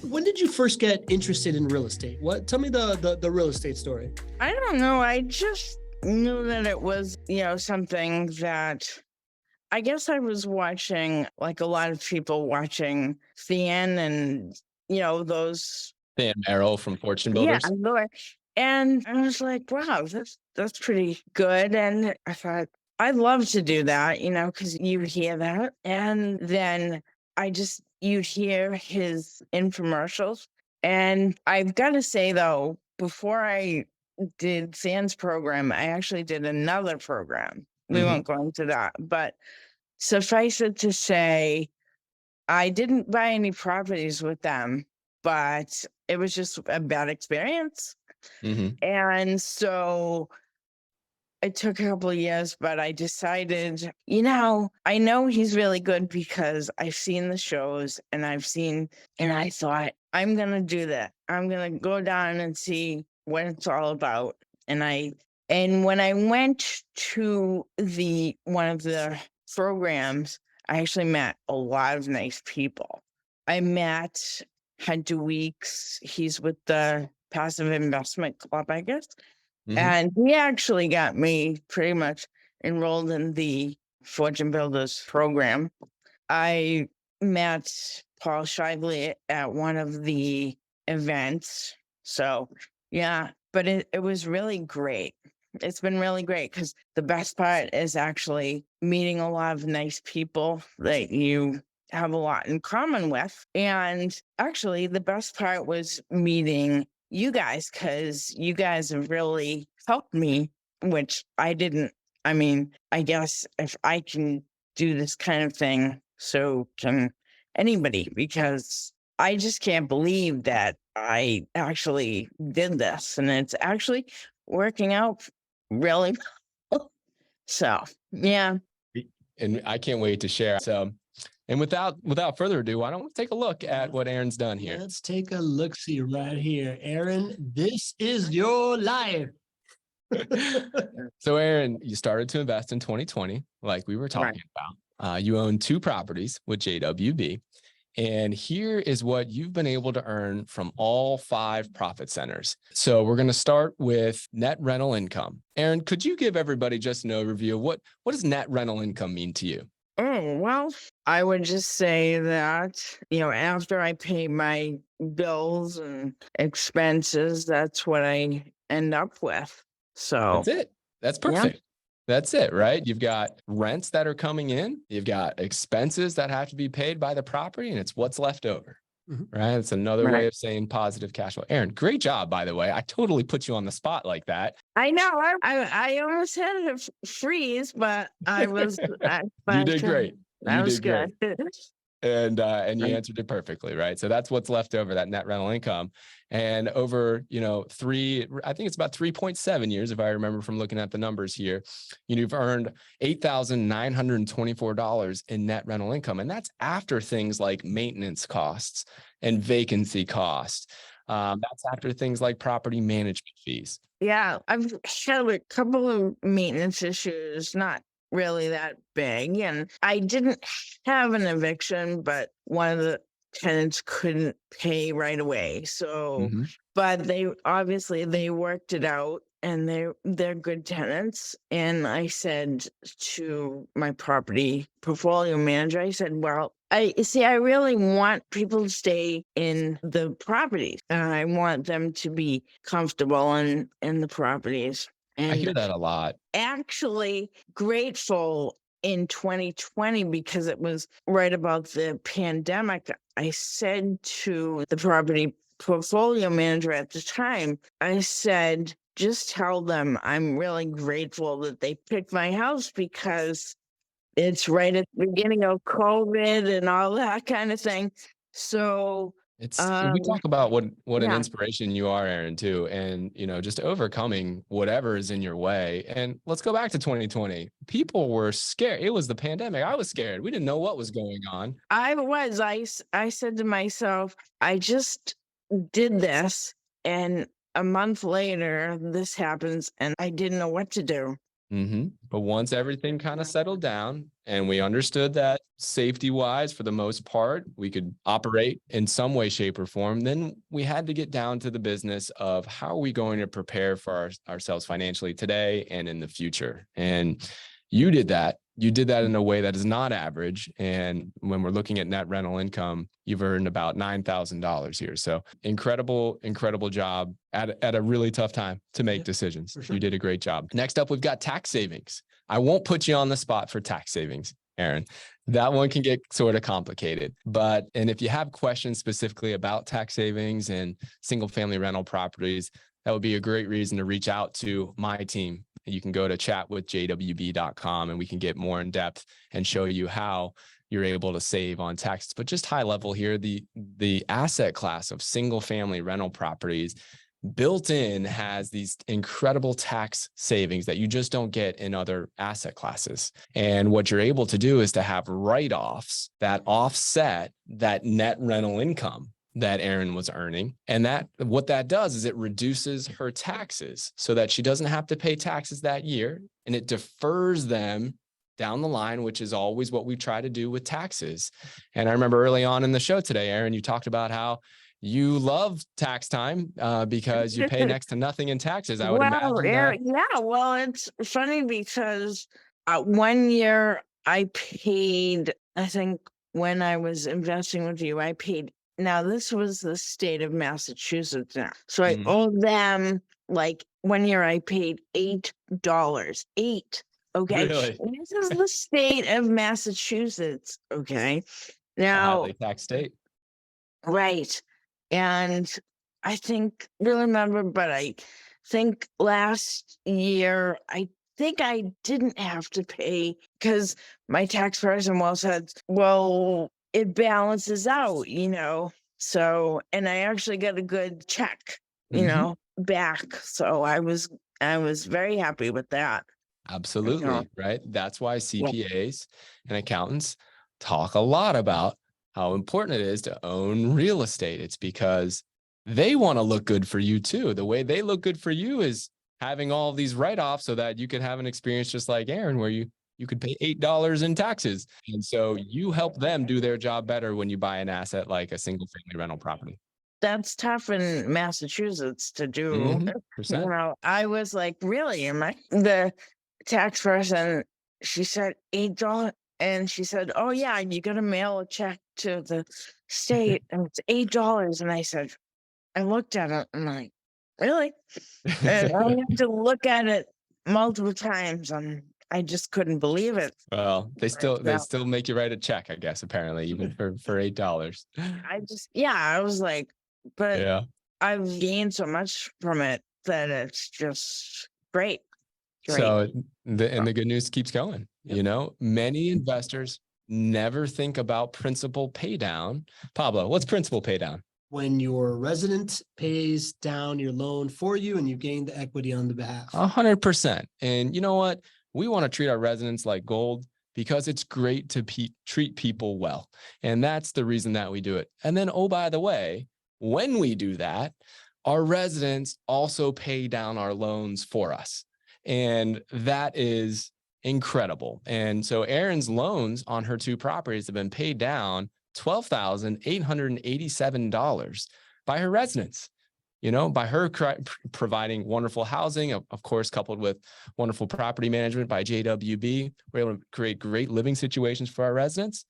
When did you first get interested in real estate? Tell me the real estate story. I don't know. I just knew that it was, something that I guess I was watching, like a lot of people watching CN and, those. Dan Merrill from Fortune Yeah. Builders. And I was like, wow, that's pretty good. And I thought, I'd love to do that, because you hear that. And then you'd hear his infomercials. And I've got to say, though, before I did Sam's program, I actually did another program. We won't go into that. But suffice it to say, I didn't buy any properties with them, but it was just a bad experience. And so it took a couple of years, but I decided, I know he's really good because I've seen the shows and I thought, I'm going to do that. I'm going to go down and see what it's all about. And when I went to one of the programs, I actually met a lot of nice people. I met Hunter Weeks. He's with the Passive Investment Club, I guess. And he actually got me pretty much enrolled in the Fortune Builders program. I met Paul Shively at one of the events. So, yeah, but it was really great. It's been really great because the best part is actually meeting a lot of nice people that you have a lot in common with. And actually, the best part was meeting you guys, because you guys have really helped me, which I didn't. I mean, I guess if I can do this kind of thing, so can anybody, because I just can't believe that I actually did this and it's actually working out really well. So, yeah. And I can't wait to share. So, and without further ado, why don't we take a look at what Erin's done here? Let's take a look-see right here. Erin, this is your life. So, Erin, you started to invest in 2020, like we were talking about. You own 2 properties with JWB. And here is what you've been able to earn from all 5 profit centers. So we're going to start with net rental income. Erin, could you give everybody just an overview of what does net rental income mean to you? Oh, well, I would just say that, after I pay my bills and expenses, that's what I end up with. So that's it. That's perfect. Yeah. That's it, right? You've got rents that are coming in. You've got expenses that have to be paid by the property, and it's what's left over, right? It's another way of saying positive cash flow. Erin, great job, by the way. I totally put you on the spot like that. I know. I almost had a freeze, but I was. You did great. That was good. And you answered it perfectly, right? So that's what's left over, that net rental income. And over, I think it's about 3.7 years, if I remember from looking at the numbers here, you've earned $8,924 in net rental income. And that's after things like maintenance costs and vacancy costs. That's after things like property management fees. Yeah, I've had a couple of maintenance issues, not really that big. And I didn't have an eviction, but one of the tenants couldn't pay right away. So, but they worked it out, and they're good tenants. And I said to my property portfolio manager, I said, well, I really want people to stay in the properties, and I want them to be comfortable in the properties. And I hear that a lot. Actually grateful in 2020, because it was right about the pandemic. I said to the property portfolio manager at the time, I said, just tell them I'm really grateful that they picked my house, because it's right at the beginning of COVID and all that kind of thing. So we talk about what an inspiration you are, Erin, too. And, just overcoming whatever is in your way. And let's go back to 2020. People were scared. It was the pandemic. I was scared. We didn't know what was going on. I said to myself, I just did this, and a month later, this happens, and I didn't know what to do. But once everything kind of settled down and we understood that safety wise, for the most part, we could operate in some way, shape, or form, then we had to get down to the business of how are we going to prepare for ourselves financially today and in the future. And you did that. You did that in a way that is not average. And when we're looking at net rental income, you've earned about $9,000 here. So incredible, incredible job at a really tough time to make decisions. for sure. You did a great job. Next up, we've got tax savings. I won't put you on the spot for tax savings, Erin. That one can get sort of complicated. And if you have questions specifically about tax savings and single family rental properties, that would be a great reason to reach out to my team. You can go to chatwithjwb.com and we can get more in depth and show you how you're able to save on taxes. But just high level here, the asset class of single family rental properties built in has these incredible tax savings that you just don't get in other asset classes. And what you're able to do is to have write-offs that offset that net rental income that Erin was earning. And that what that does is it reduces her taxes so that she doesn't have to pay taxes that year, and it defers them down the line, which is always what we try to do with taxes. And I remember early on in the show today, Erin, you talked about how you love tax time because you pay next to nothing in taxes. I would imagine that. Yeah, well, it's funny because 1 year I paid, I think when I was investing with you, I paid. Now, this was the state of Massachusetts now. So I owe them, like 1 year I paid $8. Okay. Really? This is the state of Massachusetts. Okay. Now, Highly tax state. right. And I think last year, I think I didn't have to pay because my tax person said, well, it balances out, So, and I actually got a good check, back. So I was very happy with that. Absolutely, right? That's why CPAs and accountants talk a lot about how important it is to own real estate. It's because they want to look good for you too. The way they look good for you is having all these write-offs so that you could have an experience just like Erin, where you could pay $8 in taxes. And so you help them do their job better when you buy an asset like a single family rental property. That's tough in Massachusetts to do. I was like, really? Am I? The tax person, she said $8. And she said, oh, yeah, you got to mail a check to the state and it's $8. And I looked at it and I'm like, really? And I had to look at it multiple times and I just couldn't believe it. Well, they still make you write a check, I guess, apparently, even for $8. I was like, but yeah, I've gained so much from it that it's just great. So the good news keeps going. Many investors never think about principal pay down. Pablo, what's principal pay down? When your resident pays down your loan for you and you gain the equity on the behalf. 100%. And you know what? We want to treat our residents like gold because it's great to treat people well. And that's the reason that we do it. And then, oh, by the way, when we do that, our residents also pay down our loans for us. And that is incredible. And so Erin's loans on her 2 properties have been paid down $12,887 by her residents, by her providing wonderful housing, of course, coupled with wonderful property management by JWB. We're able to create great living situations for our residents.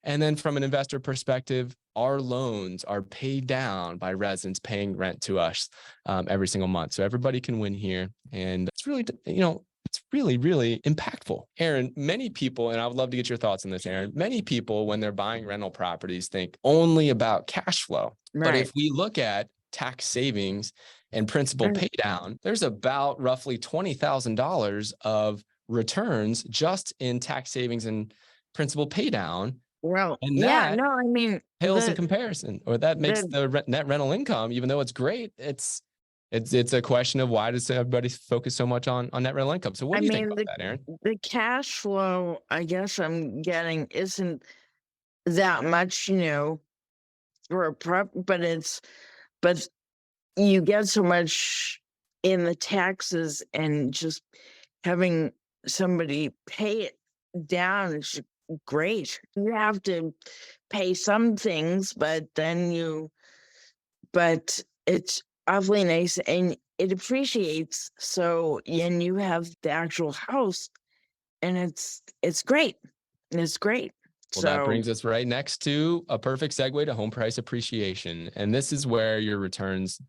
And then from an investor perspective, our loans are paid down by residents paying rent to us every single month. So everybody can win here. And it's really, it's really, really impactful. Erin, many people, and I would love to get your thoughts on this, Erin, many people, when they're buying rental properties, think only about cash flow. Right. But if we look at tax savings and principal pay down, there's about roughly $20,000 of returns just in tax savings and principal pay down. Well, and I mean, pales in comparison, or that makes the net rental income, even though it's great, it's a question of why does everybody focus so much on net rental income? So what do you think about that, Erin? The cash flow, I guess I'm getting isn't that much, for a prep, but you get so much in the taxes and just having somebody pay it down, it's great. You have to pay some things, but it's awfully nice and it appreciates. So, and you have the actual house and it's great. It's great. Well, that So, brings us right next to a perfect segue to home price appreciation. And this is where your returns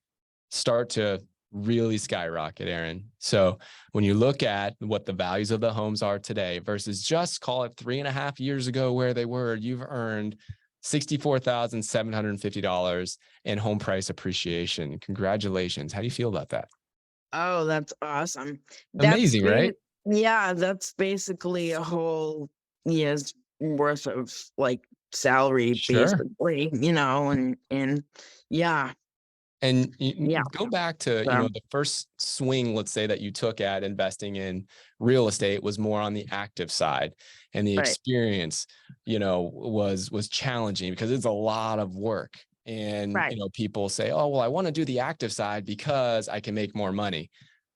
start to really skyrocket, Erin. So when you look at what the values of the homes are today versus just call it 3.5 years ago where they were, you've earned $64,750 in home price appreciation. Congratulations. How do you feel about that? oh, that's awesome. Amazing, right? Yeah, that's basically a whole year's worth of like salary, Sure. basically, and yeah, And yeah. go back to, So, the first swing, let's say, that you took at investing in real estate was more on the active side. And the right, experience, was challenging because it's a lot of work. And, right, people say, oh, well, I want to do the active side because I can make more money.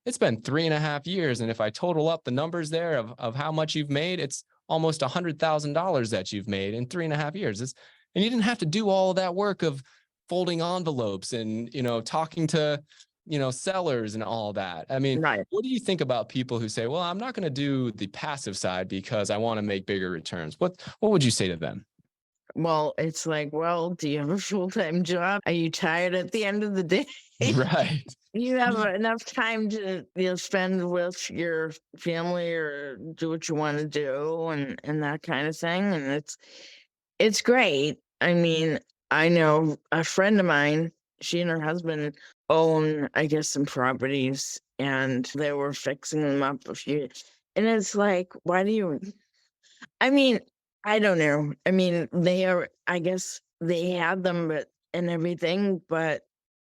It's been 3.5 years. And if I total up the numbers there of how much you've made, it's almost $100,000 that you've made in 3.5 years. And you didn't have to do all of that work of folding envelopes and, talking to, sellers and all that. I mean, right. what do you think about people who say, well, I'm not going to do the passive side because I want to make bigger returns? What would you say to them? Well, it's like, well, do you have a full-time job? Are you tired at the end of the day? Right. You have enough time to spend with your family or do what you want to do and that kind of thing. And it's great. I mean, I know a friend of mine, she and her husband own, I guess, some properties and they were fixing them up a few. And it's like, why do you? I mean, I don't know. I mean, I guess they had them and everything, but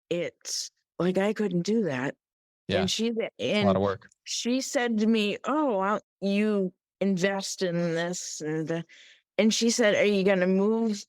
it's like I couldn't do that. Yeah. And It's a lot of work. she said to me, "Oh, you invest in this," and she said, Are you gonna move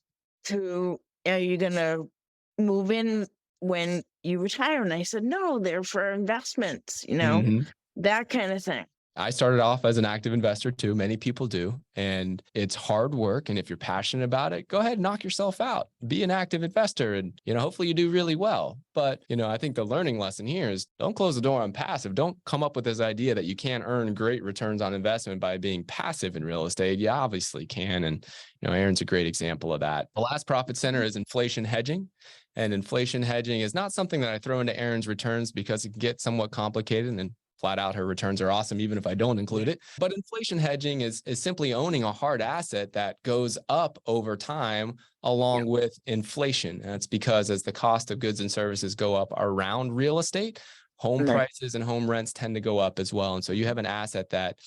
in when you retire?" And I said, "No, they're for investments, Mhm. that kind of thing." I started off as an active investor too. Many people do. And it's hard work. And if you're passionate about it, go ahead and knock yourself out. Be an active investor. And, hopefully you do really well. But, I think the learning lesson here is don't close the door on passive. Don't come up with this idea that you can't earn great returns on investment by being passive in real estate. You obviously can. And, Erin's a great example of that. The last profit center is inflation hedging. And inflation hedging is not something that I throw into Erin's returns because it can get somewhat complicated and flat out, her returns are awesome, even if I don't include it. But inflation hedging is simply owning a hard asset that goes up over time along with inflation. And it's because as the cost of goods and services go up around real estate, home Right. prices and home rents tend to go up as well. And so you have an asset that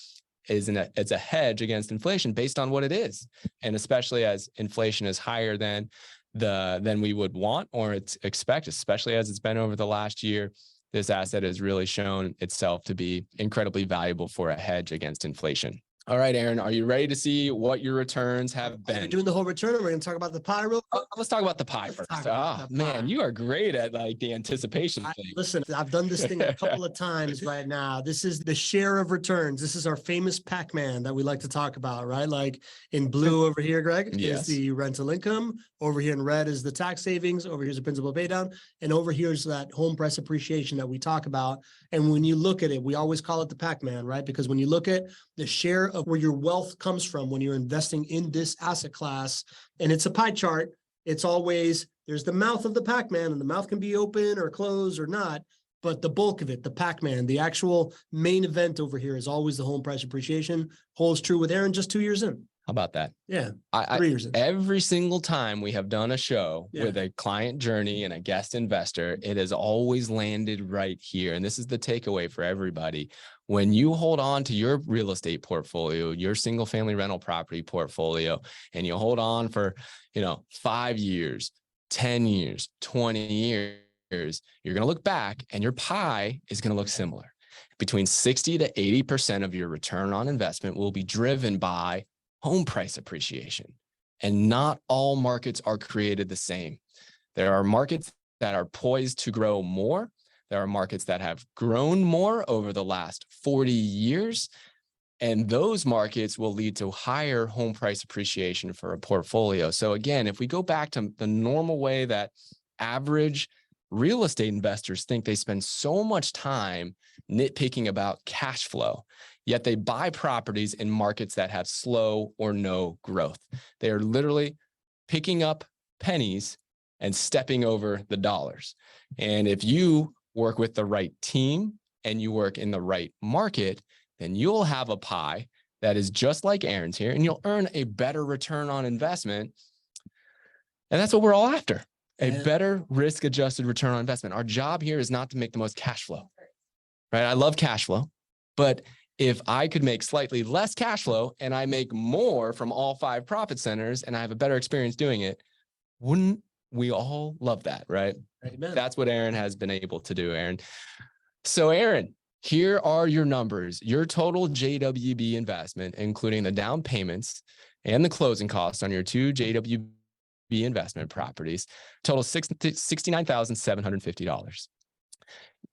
it's a hedge against inflation based on what it is. And especially as inflation is higher than we would want or expect, especially as it's been over the last year, this asset has really shown itself to be incredibly valuable for a hedge against inflation. All right, Erin, are you ready to see what your returns have We're been? doing the whole return. We're going to talk about the pie real quick. Let's talk about the pie first. Man, you are great at the anticipation thing. Listen, I've done this thing a couple of times right now. This is the share of returns. This is our famous Pac-Man that we like to talk about, right? Like in blue over here, Greg, Yes. is the rental income. Over here in red is the tax savings. Over here's the principal pay down. And over here is that home price appreciation that we talk about. And when you look at it, we always call it the Pac-Man, right? Because when you look at the share of where your wealth comes from when you're investing in this asset class, and it's a pie chart, it's always, there's the mouth of the Pac-Man, and the mouth can be open or closed or not, but the bulk of it, the Pac-Man, the actual main event over here is always the home price appreciation. Holds true with Erin just 2 years in. How about that? Yeah. 3 years in. Every single time we have done a show with a client journey and a guest investor, it has always landed right here. And this is the takeaway for everybody. When you hold on to your real estate portfolio, your single family rental property portfolio, and you hold on for, 5 years, 10 years, 20 years, you're going to look back and your pie is going to look similar. Between 60 to 80% of your return on investment will be driven by home price appreciation. And not all markets are created the same. There are markets that are poised to grow more. There are markets that have grown more over the last 40 years. And those markets will lead to higher home price appreciation for a portfolio. So again, if we go back to the normal way that average real estate investors think, they spend so much time nitpicking about cash flow, yet they buy properties in markets that have slow or no growth. They are literally picking up pennies and stepping over the dollars. And if you work with the right team and you work in the right market, then you'll have a pie that is just like Erin's here, and you'll earn a better return on investment. And that's what we're all after, a better risk-adjusted return on investment. Our job here is not to make the most cash flow, right? I love cash flow, but if I could make slightly less cash flow and I make more from all 5 profit centers and I have a better experience doing it, wouldn't we all love that, right? Amen. That's what Erin has been able to do, Erin. So Erin, here are your numbers. Your total JWB investment, including the down payments and the closing costs on your 2 JWB investment properties, total $69,750.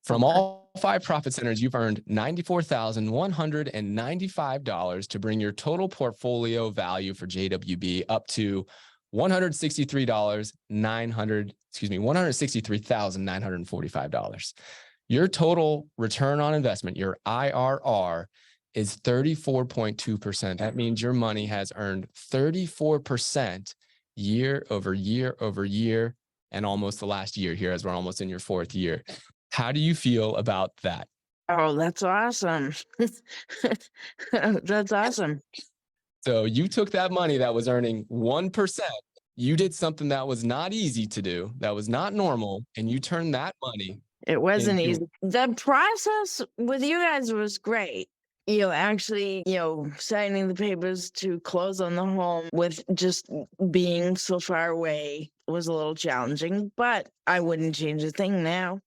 From all 5 profit centers, you've earned $94,195 to bring your total portfolio value for JWB up to $163,945. Your total return on investment, your IRR, is 34.2%. That means your money has earned 34% year over year over year, and almost the last year here, as we're almost in your 4th year. How do you feel about that? Oh, that's awesome. That's awesome. So you took that money that was earning 1%. You did something that was not easy to do, that was not normal, and you turned that money. It wasn't into- easy. The process with you guys was great. Actually, signing the papers to close on the home with just being so far away was a little challenging, but I wouldn't change a thing now.